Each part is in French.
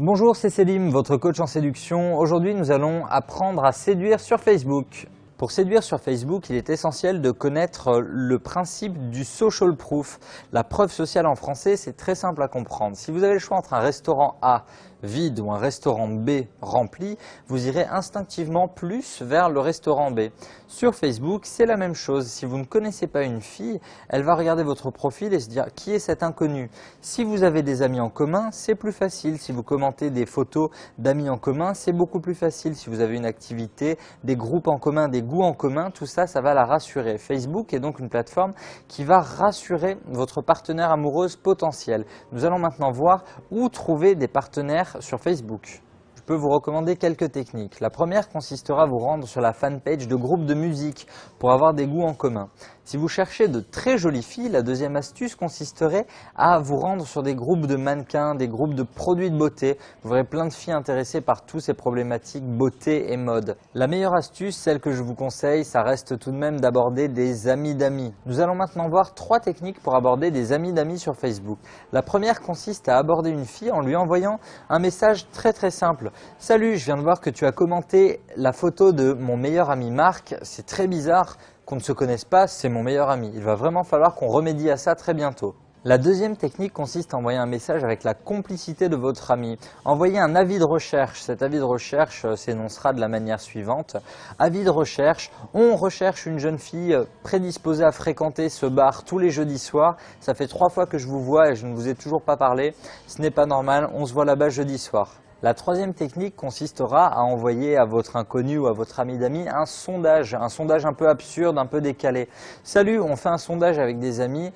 Bonjour, c'est Selim, votre coach en séduction. Aujourd'hui, nous allons apprendre à séduire sur Facebook. Pour séduire sur Facebook, il est essentiel de connaître le principe du social proof. La preuve sociale en français, c'est très simple à comprendre. Si vous avez le choix entre un restaurant A vide ou un restaurant B rempli, vous irez instinctivement plus vers le restaurant B. Sur Facebook, c'est la même chose. Si vous ne connaissez pas une fille, elle va regarder votre profil et se dire qui est cet inconnu. Si vous avez des amis en commun, c'est plus facile. Si vous commentez des photos d'amis en commun, c'est beaucoup plus facile. Si vous avez une activité, des groupes en commun, des goûts en commun, tout ça, ça va la rassurer. Facebook est donc une plateforme qui va rassurer votre partenaire amoureuse potentiel. Nous allons maintenant voir où trouver des partenaires sur Facebook. Je peux vous recommander quelques techniques. La première consistera à vous rendre sur la fanpage de groupes de musique pour avoir des goûts en commun. Si vous cherchez de très jolies filles, la deuxième astuce consisterait à vous rendre sur des groupes de mannequins, des groupes de produits de beauté. Vous verrez plein de filles intéressées par toutes ces problématiques beauté et mode. La meilleure astuce, celle que je vous conseille, ça reste tout de même d'aborder des amis d'amis. Nous allons maintenant voir 3 techniques pour aborder des amis d'amis sur Facebook. La première consiste à aborder une fille en lui envoyant un message très simple. Salut, je viens de voir que tu as commenté la photo de mon meilleur ami Marc. C'est très bizarre qu'on ne se connaisse pas, c'est mon meilleur ami. Il va vraiment falloir qu'on remédie à ça très bientôt. La deuxième technique consiste à envoyer un message avec la complicité de votre ami. Envoyez un avis de recherche. Cet avis de recherche s'énoncera de la manière suivante. Avis de recherche, on recherche une jeune fille prédisposée à fréquenter ce bar tous les jeudis soirs. Ça fait 3 fois que je vous vois et je ne vous ai toujours pas parlé. Ce n'est pas normal, on se voit là-bas jeudi soir. La troisième technique consistera à envoyer à votre inconnu ou à votre ami d'amis un sondage un peu absurde, un peu décalé. Salut, on fait un sondage avec des amis.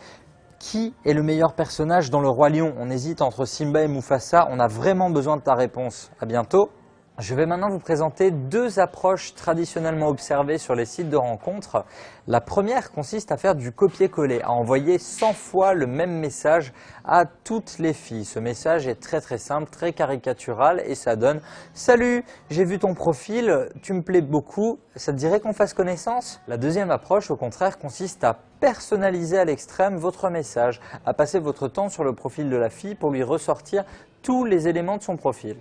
Qui est le meilleur personnage dans Le Roi Lion? On hésite entre Simba et Mufasa, on a vraiment besoin de ta réponse. À bientôt. Je vais maintenant vous présenter 2 approches traditionnellement observées sur les sites de rencontres. La première consiste à faire du copier-coller, à envoyer 100 fois le même message à toutes les filles. Ce message est très simple, très caricatural et ça donne « Salut, j'ai vu ton profil, tu me plais beaucoup, ça te dirait qu'on fasse connaissance ?» La deuxième approche, au contraire, consiste à personnaliser à l'extrême votre message, à passer votre temps sur le profil de la fille pour lui ressortir tous les éléments de son profil.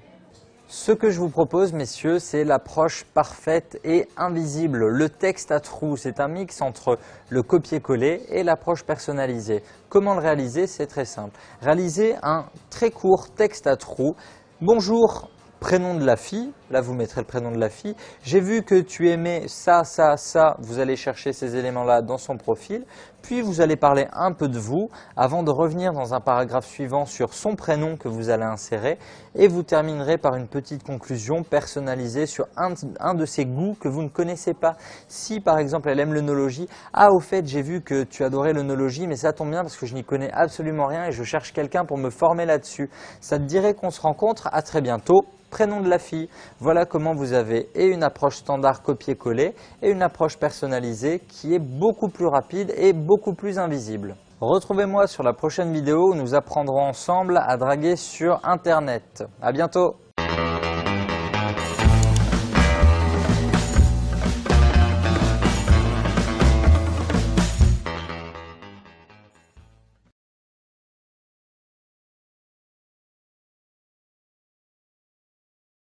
Ce que je vous propose, messieurs, c'est l'approche parfaite et invisible. Le texte à trous, c'est un mix entre le copier-coller et l'approche personnalisée. Comment le réaliser? C'est très simple. Réalisez un très court texte à trous. Bonjour, prénom de la fille. Là, vous mettrez le prénom de la fille. J'ai vu que tu aimais ça. Vous allez chercher ces éléments-là dans son profil. Puis, vous allez parler un peu de vous avant de revenir dans un paragraphe suivant sur son prénom que vous allez insérer. Et vous terminerez par une petite conclusion personnalisée sur un de ses goûts que vous ne connaissez pas. Si, par exemple, elle aime l'œnologie, ah, au fait, j'ai vu que tu adorais l'œnologie, mais ça tombe bien parce que je n'y connais absolument rien et je cherche quelqu'un pour me former là-dessus. Ça te dirait qu'on se rencontre? À très bientôt. Prénom de la fille. Voilà comment vous avez et une approche standard copier-coller et une approche personnalisée qui est beaucoup plus rapide et beaucoup plus invisible. Retrouvez-moi sur la prochaine vidéo où nous apprendrons ensemble à draguer sur Internet. À bientôt!